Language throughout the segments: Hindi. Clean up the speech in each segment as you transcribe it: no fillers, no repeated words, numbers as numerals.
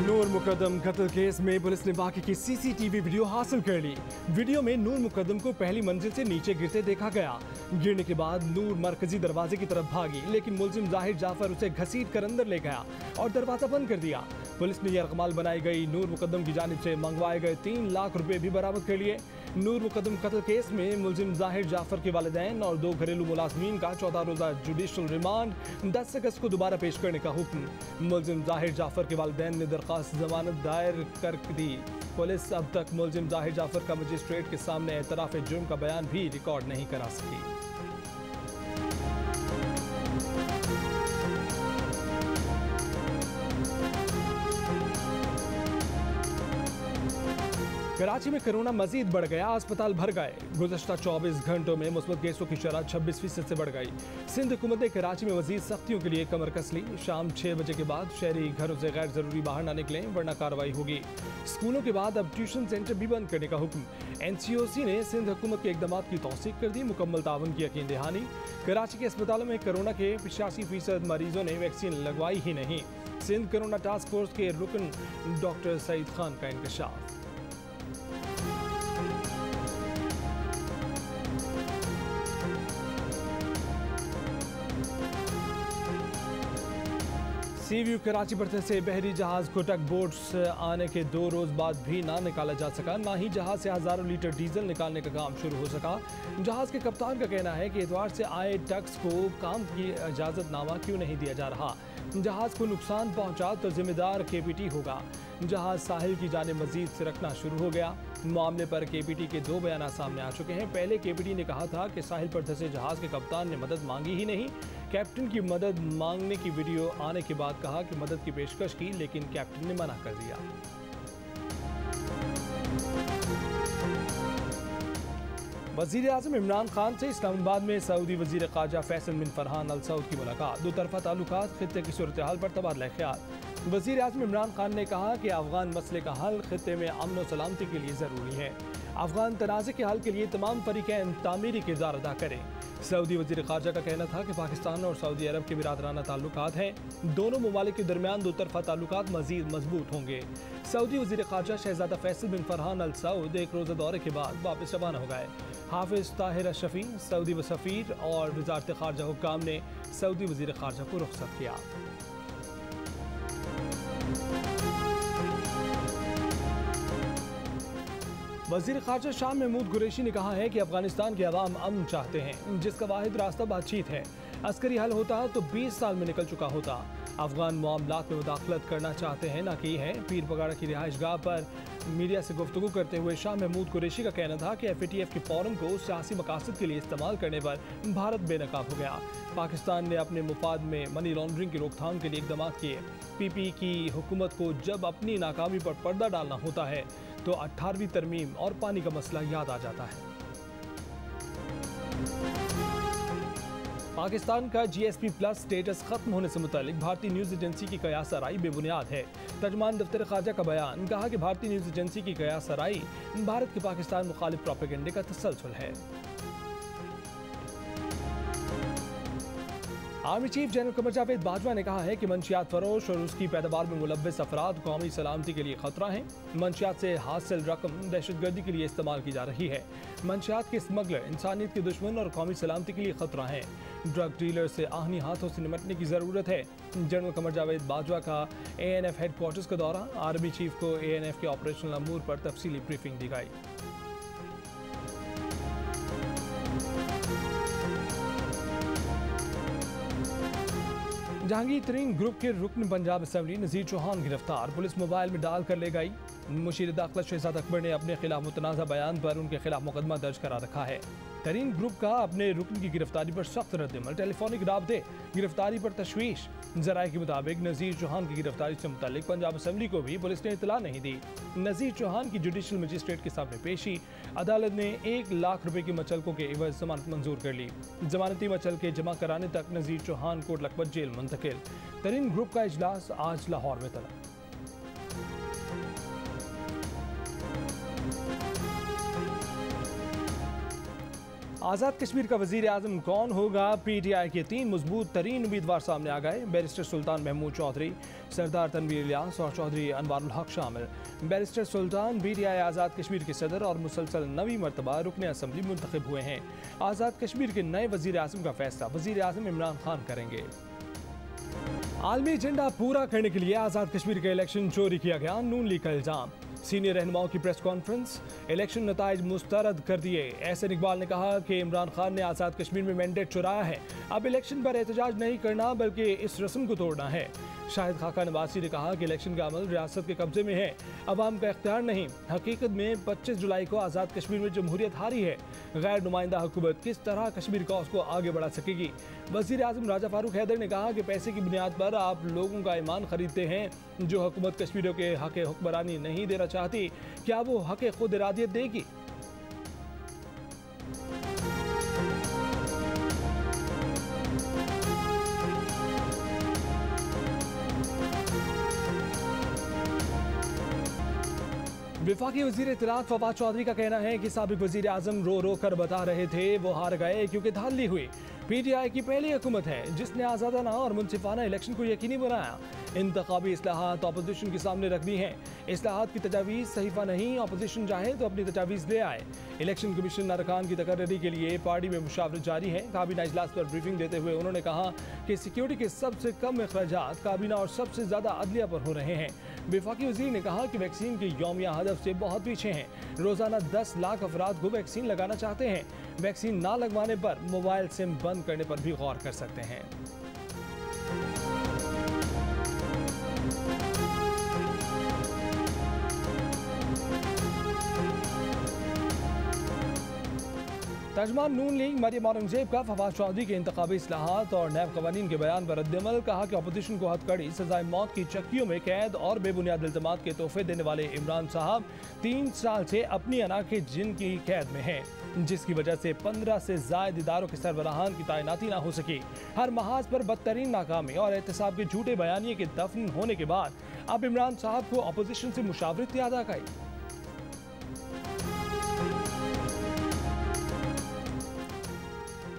नूर मुकद्दम कत्ल केस में पुलिस ने बाकी की सीसीटीवी वीडियो हासिल कर ली। वीडियो में नूर मुकद्दम को पहली मंजिल से नीचे गिरते देखा गया। गिरने के बाद नूर मरकजी दरवाजे की तरफ भागी, लेकिन मुलजिम जाहिर जाफर उसे घसीट कर अंदर ले गया और दरवाजा बंद कर दिया। पुलिस ने यरगमाल बनाई गई नूर मुकद्दम की जानिब से मंगवाए गए 3 लाख रुपए भी बरामद कर लिए। नूर मुकद्दम कत्ल केस में मुलजिम जाहिर जाफर के वालिदैन और 2 घरेलू मुलाजमीन का 14 रोजा जुडिशल रिमांड 10 अगस्त को दोबारा पेश करने का हुक्म। मुलजिम जाहिर जाफर के वालिदैन ने दरख्वास्त जमानत दायर कर दी। पुलिस अब तक मुलजिम जाहिर जाफर का मजिस्ट्रेट के सामने एतराफ़ जुर्म का बयान भी रिकॉर्ड नहीं करा सकी। कराची में कोरोना मजीद बढ़ गया, अस्पताल भर गए। गुज़श्ता 24 घंटों में मुस्बत केसों की शरह 26% से बढ़ गई। सिंध हुकूमत ने कराची में मजीद सख्तियों के लिए कमर कस ली। शाम 6 बजे के बाद शहरी घरों से गैर जरूरी बाहर ना निकलें, वरना कार्रवाई होगी। स्कूलों के बाद अब ट्यूशन सेंटर भी बंद करने का हुक्म। NCOC ने सिंध हुकूमत के इकदाम की तौसीक कर दी, मुकम्मल तावन की यकीन दहानी। कराची के अस्पतालों में कोरोना के 85% मरीजों ने वैक्सीन लगवाई ही नहीं। सिंध कोरोना टास्क फोर्स के रुकन डॉक्टर सईद खान का इंकशाफ। सी व्यू कराची पर से बहरी जहाज को टग बोट्स आने के 2 रोज बाद भी ना निकाला जा सका, ना ही जहाज से हजारों लीटर डीजल निकालने का काम शुरू हो सका। जहाज के कप्तान का कहना है कि इतवार से आए टग्स को काम की इजाजतनामा क्यों नहीं दिया जा रहा। जहाज को नुकसान पहुंचा तो जिम्मेदार KPT होगा। जहाज साहिल की जानिब मजीद सिरकना शुरू हो गया। मामले पर KPT के 2 बयान सामने आ चुके हैं। पहले KPT ने कहा था कि साहिल पर धंसे जहाज के कप्तान ने मदद मांगी ही नहीं। कैप्टन की मदद मांगने की वीडियो आने के बाद कहा कि मदद की पेशकश की, लेकिन कैप्टन ने मना कर दिया। वजीर आज़म इमरान खान से इस्लामाबाद में सऊदी वजीर ख़ारजा फैसल बिन फरहान अल सऊद की मुलाकात। 2 तरफ़ा ताल्लुकात, खित्ते की सूरत हाल पर तबादला ख्याल। वजीर आज़म इमरान खान ने कहा कि अफगान मसले का हल खित्ते में अमन और सलामती के लिए ज़रूरी है। अफगान तनाज़े के हल के लिए तमाम फरीक़ैन तामीरी किरदार अदा करें। सऊदी वजीर ख़ारजा का कहना था कि पाकिस्तान और सऊदी अरब के बिरादराना ताल्लुकात हैं। दोनों ममालिक के दरमियान 2 तरफ़ा ताल्लुकात मज़ीद मजबूत होंगे। सऊदी वजीर ख़ारजा शहज़ादा फैसल बिन फरहान अल सऊद 1 रोज़ा दौरे के बाद वापस रवाना हो गए। हाफिज़ ताहिर अशरफी, सऊदी व सफ़ीर और वज़ारत ख़ारजा हुक्काम ने सऊदी वजीर ख़ारजा को रुख़सत किया। वज़ीर ख़ारजा शाह महमूद कुरैशी ने कहा है कि अफगानिस्तान के अवाम अमन चाहते हैं, जिसका वाहिद रास्ता बातचीत है। अस्करी हल होता तो 20 साल में निकल चुका होता। अफगान मामलात में मुदाखलत करना चाहते हैं, ना की है। पीर पगाड़ा की रिहाइश गाह पर मीडिया से गुफ्तगू करते हुए शाह महमूद कुरैशी का कहना था कि FATF के फोरम को सियासी मकासद के लिए इस्तेमाल करने पर भारत बेनकाब हो गया। पाकिस्तान ने अपने मुफाद में मनी लॉन्ड्रिंग की रोकथाम के लिए इकदाम किए। PP की हुकूमत को जब अपनी नाकामी पर पर्दा डालना होता है तो 18वीं तरमीम और पानी का मसला याद आ जाता है। पाकिस्तान का GSP प्लस स्टेटस खत्म होने से मुतालिक भारतीय न्यूज एजेंसी की कयासराई बेबुनियाद है। तर्जमान दफ्तर ख़ारजा का बयान, कहा कि भारतीय न्यूज एजेंसी की कयासराई भारत के पाकिस्तान मुखालिफ प्रोपेगेंडे का तसलसल है। Army chief general Qamar Javed Bajwa ने कहा है कि मंशियात फरोश और उसकी पैदावार में मुलव्वस अफराद कौमी सलामती के लिए खतरा हैं। मंशियात से हासिल रकम दहशतगर्दी के लिए इस्तेमाल की जा रही है। मंशियात के स्मगलर इंसानियत के दुश्मन और कौमी सलामती के लिए खतरा हैं। ड्रग डीलर से आहनी हाथों से निपटने की ज़रूरत है। जनरल कमर जावेद बाजवा का ANF हेडक्वार्टर्स का दौरा। आर्मी चीफ को ANF के ऑपरेशनल अमूर पर तफसीली ब्रीफिंग दी गई। जहांगीर तरीन ग्रुप के रुकन पंजाब असेंबली नज़ीर चौहान गिरफ्तार। पुलिस मोबाइल में डाल कर ले गई। मुशीर दाखिला शहजाद अकबर ने अपने खिलाफ मुतनाज़ा बयान पर उनके खिलाफ मुकदमा दर्ज करा रखा है। तरीन ग्रुप का अपने रुकन की गिरफ्तारी पर सख्त रद्दअमल। टेलीफोनिक राब्ते, गिरफ्तारी पर तशवीश। ज़राए के मुताबिक नज़ीर चौहान की गिरफ्तारी से मुतालिक पंजाब असेंबली को भी पुलिस ने इतला नहीं दी। नज़ीर चौहान की जुडिशल मजिस्ट्रेट के सामने पेशी। अदालत ने 1 लाख रुपए की मचलकों के एवज जमानत मंजूर कर ली। जमानती मचल के जमा कराने तक नज़ीर चौहान कोट लखपत जेल मुंतकिल। तरीन ग्रुप का इजलास आज लाहौर में तलब। आज़ाद कश्मीर का वज़ीर आज़म कौन होगा? PTI के 3 मजबूत तरीन उम्मीदवार सामने आ गए। बैरिस्टर सुल्तान महमूद चौधरी, सरदार तनवीर इलियास और चौधरी अनवारुल हक शामिल। बैरिस्टर सुल्तान PTI आज़ाद कश्मीर के सदर और मुसलसल 9वीं मरतबा रुकन असम्बली मुंतखब हुए हैं। आज़ाद कश्मीर के नए वज़ीर आज़म का फैसला वज़ीर आज़म इमरान खान करेंगे। आलमी एजेंडा पूरा करने के लिए आज़ाद कश्मीर का इलेक्शन चोरी किया गया, नून लीग का इल्जाम। सीनियर रहनुमाओं की प्रेस कॉन्फ्रेंस, इलेक्शन नताइज मुस्तरद कर दिए। एहसन इकबाल ने कहा कि इमरान खान ने आज़ाद कश्मीर में मैंडेट चुराया है, अब इलेक्शन पर एहतजाज नहीं करना बल्कि इस रस्म को तोड़ना है। शाहिद खाका नवासी ने कहा कि इलेक्शन का अमल रियासत के कब्जे में है, अवाम का इख्तियार नहीं। हकीकत में 25 जुलाई को आज़ाद कश्मीर में जमहूरियत हारी है। गैर नुमाइंदा हुकूमत किस तरह कश्मीर कॉज को आगे बढ़ा सकेगी? वज़ीर आज़म राजा फारूक हैदर ने कहा कि पैसे की बुनियाद पर आप लोगों का ईमान खरीदते हैं। जो हुकूमत कश्मीरियों के हक हुक्मरानी नहीं देना चाहती, क्या वो हक खुद इरादियत देगी? वफाकी वज़ीर इत्तलात फवाद चौधरी का कहना है कि साबिक वज़ीर आज़म रो रो कर बता रहे थे वो हार गए क्योंकि धांधली हुई। PTI की पहली हुकूमत है जिसने आज़ादाना और मुनसिफाना इलेक्शन को यकीनी बनाया। इंतखाबी इस्लाहात अपोजिशन के सामने रखनी है। इस्लाहात की तजावीज़ सहीफा नहीं, अपोजिशन चाहे तो अपनी तजावीज़ ले आए। इलेक्शन कमीशन अरकान की तकर्री के लिए पार्टी में मुशावरत जारी है। काबीना इजलास पर ब्रीफिंग देते हुए उन्होंने कहा कि सिक्योरिटी के सबसे कम अखराजात काबीना और सबसे ज़्यादा अदलिया पर हो रहे हैं। वफाकी वज़ीर ने कहा कि वैक्सीन के यौमिया हदफ से बहुत पीछे हैं। रोज़ाना 10 लाख अफराद को वैक्सीन लगाना चाहते हैं। वैक्सीन ना लगवाने पर मोबाइल सिम बंद करने पर भी गौर कर सकते हैं। तर्जमान नून लीग मरियम औरंगजेब का फवाद चौधरी के इंतखाबी इस्लाहात और नैब कवानीन के बयान पर रद्दअमल। कहा कि अपोजिशन को हथकड़ी सजाए मौत की चक्कियों में कैद और बेबुनियाद इल्जामात के तोहफे देने वाले इमरान साहब 3 साल से अपनी अना के जिन की कैद में हैं, जिसकी वजह से 15 से ज़ायद इदारों के सरबराहान की तैनाती ना हो सकी। हर महाज पर बदतरीन नाकामी और एहतसाब के झूठे बयानिए के दफन होने के बाद अब इमरान साहब को अपोजिशन से मुशावरत याद आ गई।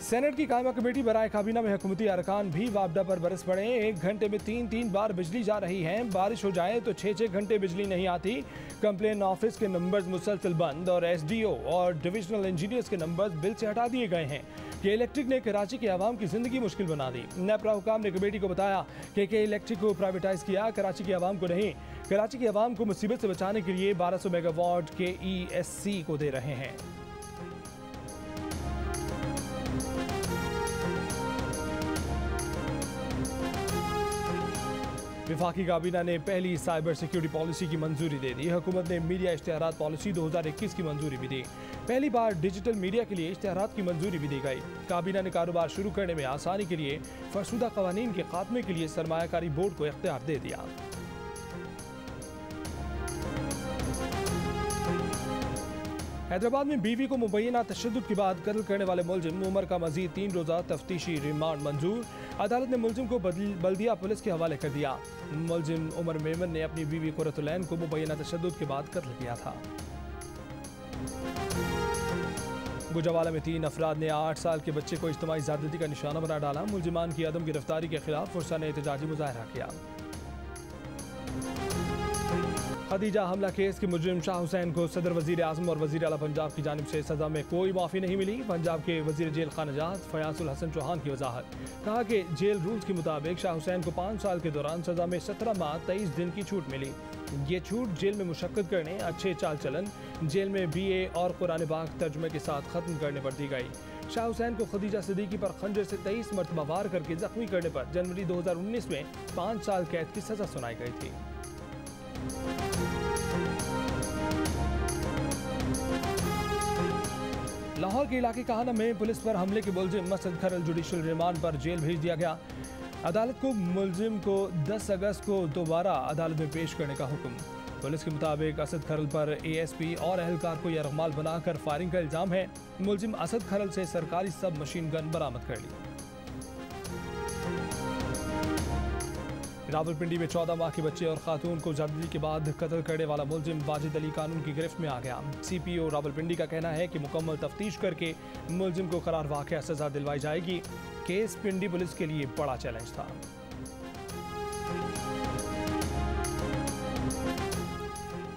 सेनेट की कायमा कमेटी बराए काबीना में हुकूमती अरकान भी वापडा पर बरस पड़े। 1 घंटे में 3 बार बिजली जा रही है। बारिश हो जाए तो 6 घंटे बिजली नहीं आती। कंप्लेन ऑफिस के नंबर्स मुसलसल बंद और SDO और डिविजनल इंजीनियर्स के नंबर्स बिल से हटा दिए गए हैं। के इलेक्ट्रिक ने कराची के आवाम की जिंदगी मुश्किल बना दी। नेपरा हुकाम ने कमेटी को बताया कि के इलेक्ट्रिक को प्राइवेटाइज किया, कराची के आवाम को नहीं। कराची के आवाम को मुसीबत से बचाने के लिए 1200 मेगावाट के ESC को दे रहे हैं। वफाकी काबीना ने पहली साइबर सिक्योरिटी पॉलिसी की मंजूरी दे दी। हुकूमत ने मीडिया इश्तिहारात पॉलिसी 2021 की मंजूरी भी दी। पहली बार डिजिटल मीडिया के लिए इश्तिहारात की मंजूरी भी दी गई। काबीना ने कारोबार शुरू करने में आसानी के लिए फरसुदा कवानीन के खात्मे के लिए सरमायाकारी बोर्ड को इख्तियार दे दिया। हैदराबाद में बीवी को मुबैना तशद्दुद के बाद कत्ल करने वाले मुलजिम उमर का मजीद 3 रोज़ा तफ्तीशी रिमांड मंजूर। अदालत ने मुलजिम को बल्दिया पुलिस के हवाले कर दिया। मुलजिम उमर मेमन ने अपनी बीवी कुरतुलैन को मुबैना तशद्दुद के बाद कत्ल किया था। गुजरावाला में 3 अफराद ने 8 साल के बच्चे को इज्तिमाई ज़्यादती का निशाना बना डाला। मुलजिमान की अदम गिरफ्तारी के खिलाफ फुरसा ने एहतजाजी मुजाहरा किया। खदीजा हमला केस के मुजरिम शाह हुसैन को सदर वजीर आज़म और वजीर आला पंजाब की जानिब से सज़ा में कोई माफ़ी नहीं मिली। पंजाब के वजीर जेल खानजात फयाजुल हसन चौहान की वजाहत। कहा कि जेल रूल्स के मुताबिक शाह हुसैन को 5 साल के दौरान सज़ा में 17 माह 23 दिन की छूट मिली। ये छूट जेल में मुशक्कत करने, अच्छे चाल चलन, जेल में BA और कुरान पाक तर्जुमे के साथ ख़त्म करने पर दी गई। शाह हुसैन को खदीजा सिद्दीकी पर खंजर से 23 मरतबा वार करके जख्मी करने पर जनवरी 2019 में 5 साल कैद की सज़ा सुनाई गई थी। लाहौर के इलाके काहना में पुलिस पर हमले के मुलजिम असद खरल जुडिशल रिमांड पर जेल भेज दिया गया। अदालत को मुलजिम को 10 अगस्त को दोबारा अदालत में पेश करने का हुक्म। पुलिस के मुताबिक असद खरल पर ASP और एहलकार को यरगमाल बनाकर फायरिंग का इल्ज़ाम है। मुलजिम असद खरल से सरकारी सब मशीन गन बरामद कर ली। रावलपिंडी में 14 माह के बच्चे और खातून को ज्यादती के बाद कत्ल करने वाला मुलजिम वाजिद अली कानून की गिरफ्त में आ गया। CPO रावलपिंडी का कहना है कि मुकम्मल तफ्तीश करके मुलजिम को करार वाक़या सजा दिलवाई जाएगी। केस पिंडी पुलिस के लिए बड़ा चैलेंज था।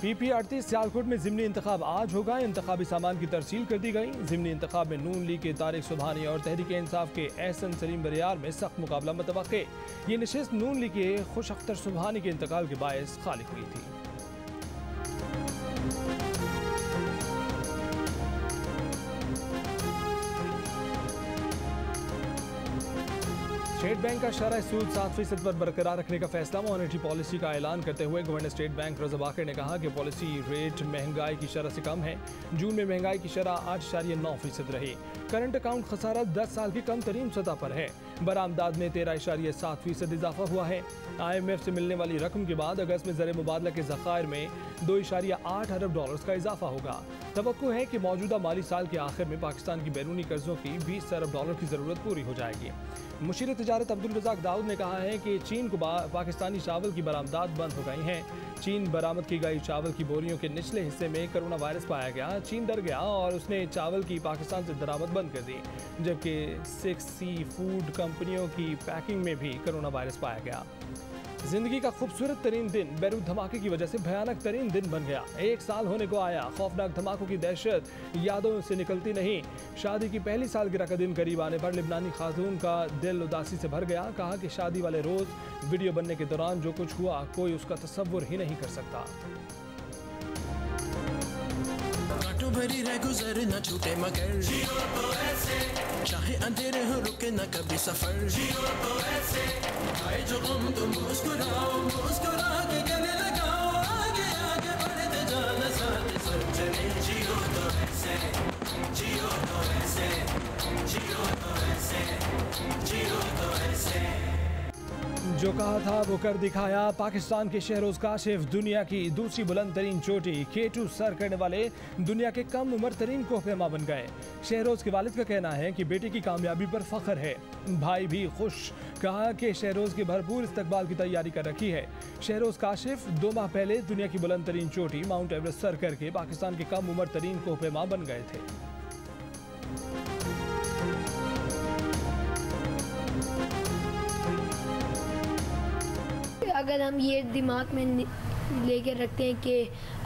PP 38 सियालकोट में ज़िमनी इंतखाब आज होगा। इंतखाबी सामान की तरसील कर दी गई। ज़िमनी इंतखाब में नून लीग के तारिक सुबहानी और तहरीक इंसाफ के एहसन सलीम बरियार में सख्त मुकाबला मुतवक्के। ये नशिस्त नून लीग के खुश अख्तर सुबहानी के इंतकाल के बायस खाली हुई थी। स्टेट बैंक का शरह सूद 7% पर बरकरार रखने का फैसला। मॉनेटरी पॉलिसी का ऐलान करते हुए गवर्नर स्टेट बैंक रज़ा बाकर ने कहा कि पॉलिसी रेट महंगाई की शरह से कम है। जून में महंगाई की शरह 8.9% रही। करंट अकाउंट खसारा 10 साल की कम तरीन सतह पर है। बरामदाद में 13.7% इजाफा हुआ है। IMF से मिलने वाली रकम के बाद अगस्त में ज़र मुबादला के ज़खायर में 2.8 अरब डॉलर्स का इजाफा होगा। तवक्को है कि मौजूदा माली साल के आखिर में पाकिस्तान की बैरूनी कर्जों की 20 अरब डॉलर की ज़रूरत पूरी हो जाएगी। मुशीर तिजारत अब्दुल रज़ाक दाऊद ने कहा है कि चीन को पाकिस्तानी चावल की बरामदात बंद हो गई हैं। चीन बरामद की गई चावल की बोरियों के निचले हिस्से में कोरोना वायरस पाया गया। चीन डर गया और उसने चावल की पाकिस्तान से दरामद बंद कर दी, जबकि 6 सी फूड कंपनियों की पैकिंग में भी कोरोना वायरस पाया गया। जिंदगी का खूबसूरत तरीन दिन बैरूत धमाके की वजह से भयानक तरीन दिन बन गया। 1 साल होने को आया। खौफनाक धमाकों की दहशत यादों से निकलती नहीं। शादी की पहली सालगिरह का दिन करीब आने पर लिबनानी खातून का दिल उदासी से भर गया। कहा कि शादी वाले रोज वीडियो बनने के दौरान जो कुछ हुआ कोई उसका तसव्वुर ही नहीं कर सकता। भरी रह गुजर न छूटे मगर जियो तो ऐसे, चाहे अंधेरे हो रुके न कभी सफर। जियो तो ऐसे, आए जो गम तुम मुस्कुराओ, मुस्कुरा के गले लगाओ, आगे आगे बढ़ते जाना साथ सब चले। जियो तो ऐसे, जियो तो ऐसे, जियो तो ऐसे, जियो तो ऐसे। जो कहा था वो कर दिखाया। पाकिस्तान के शहरोज काशिफ दुनिया की दूसरी बुलंद तरीन चोटी K2 सर करने वाले दुनिया के कम उम्र तरीन कोहपेमा बन गए। शहरोज के वालिद का कहना है कि बेटी की कामयाबी पर फख्र है। भाई भी खुश। कहा कि शहरोज के भरपूर इस्तकबाल की तैयारी कर रखी है। शहरोज काशिफ 2 माह पहले दुनिया की बुलंद तरीन चोटी माउंट एवरेस्ट सर करके पाकिस्तान के कम उम्र तरीन कोहपेमा बन गए थे। अगर हम ये दिमाग में लेके रखते हैं कि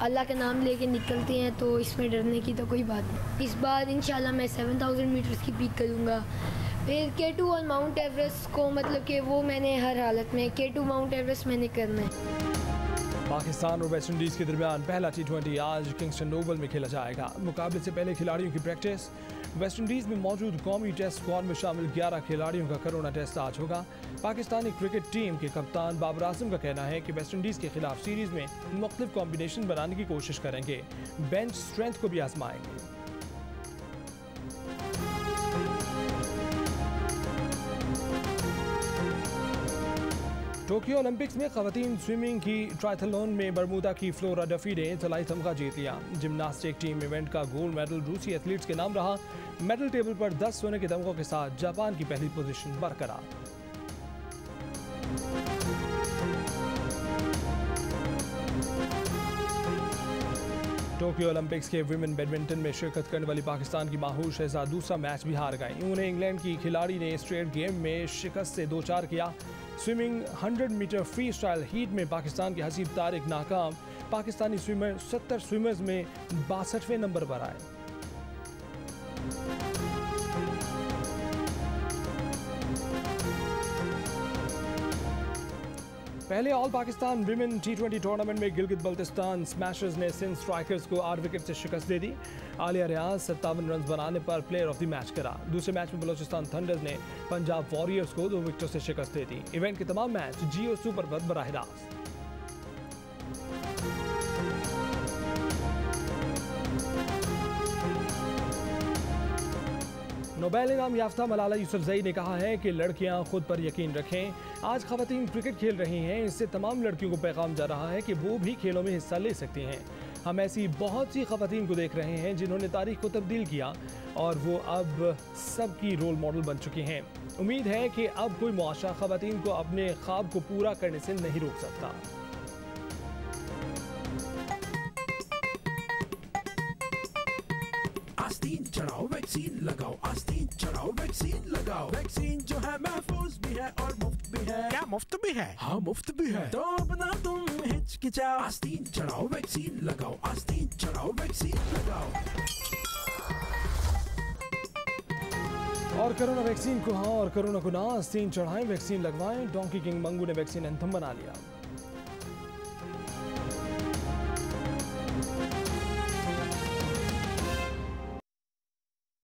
अल्लाह का नाम लेके निकलते हैं तो इसमें डरने की तो कोई बात नहीं। इस बार इंशाल्लाह मैं 7000 मीटर्स की पीक करूँगा। फिर K2 और माउंट एवरेस्ट को मतलब कि वो मैंने हर हालत में K2 माउंट एवरेस्ट मैंने करना है। पाकिस्तान और वेस्ट इंडीज़ के दरमियान पहला T20 आज किंगस्टन ओवल में खेला जाएगा। मुकाबले से पहले खिलाड़ियों की प्रैक्टिस। वेस्ट इंडीज़ में मौजूद कौमी टेस्ट स्क्वाड में शामिल 11 खिलाड़ियों का कोरोना टेस्ट आज होगा। पाकिस्तानी क्रिकेट टीम के कप्तान बाबर आजम का कहना है कि वेस्ट इंडीज़ के खिलाफ सीरीज़ में मुख्तलिफ कॉम्बिनेशन बनाने की कोशिश करेंगे। बेंच स्ट्रेंथ को भी आजमाएंगे। टोक्यो ओलंपिक्स में खवातीन स्विमिंग की ट्रायथलॉन में बरमूदा की फ्लोरा डफी ने तलाई तमगा जीत लिया। जिम्नास्टिक टीम इवेंट का गोल्ड मेडल रूसी एथलीट्स के नाम रहा। मेडल टेबल पर 10 सोने के तमगों के साथ जापान की पहली पोजीशन बरकरार। टोक्यो ओलंपिक्स के विमेन बैडमिंटन में शिरकत करने वाली पाकिस्तान की माहूर शहजाद दूसरा मैच भी हार गई। उन्हें इंग्लैंड की खिलाड़ी ने स्ट्रेट गेम में शिकस्त से 2-4 किया। Swimming 100 metre freestyle heat में पाकिस्तान के हसीब तारिक नाकाम। पाकिस्तानी स्विमर 70 स्विमर्स में 62वें नंबर पर आए। पहले all Pakistan women T20 tournament में गिलगित बल्तिस्तान स्मैशर्स ने सिंध स्ट्राइकर्स को 8 विकेट से शिकस्त दे दी। आलिया रियाज 57 रन बनाने पर प्लेयर ऑफ द मैच करा। दूसरे मैच में बलोचिस्तान थंडर्स ने पंजाब वॉरियर्स को 2 विकेटों से शिकस्त दे दी। इवेंट के तमाम मैच जियो सुपर पर बराह रास्त। नोबेल इनाम याफ्ता मलाला यूसुफजई ने कहा है कि लड़कियां खुद पर यकीन रखें। आज खवातीन क्रिकेट खेल रही हैं, इससे तमाम लड़कियों को पैगाम जा रहा है कि वो भी खेलों में हिस्सा ले सकती हैं। हम ऐसी बहुत सी खवातीन को देख रहे हैं जिन्होंने तारीख को तब्दील किया और वो अब सबकी रोल मॉडल बन चुकी हैं। उम्मीद है कि अब कोई मुआशरा ख़वातीन को अपने ख्वाब को पूरा करने से नहीं रोक सकता। आस्तीन चढ़ाओ वैक्सीन लगाओ, आस्तीन चढ़ाओ वैक्सीन लगाओ। वैक्सीन जो है महफूज भी है और मुफ्त भी है। क्या मुफ्त भी है? हाँ मुफ्त भी है, तो अपना तुम हिचकिचाओ। आस्तीन चढ़ाओ वैक्सीन लगाओ, आस्तीन चढ़ाओ वैक्सीन लगाओ। और कोरोना वैक्सीन को हाँ और कोरोना को ना, आस्तीन चढ़ाएं वैक्सीन लगवाएं। डोंकी किंग मंगू ने वैक्सीन एंथम बना लिया।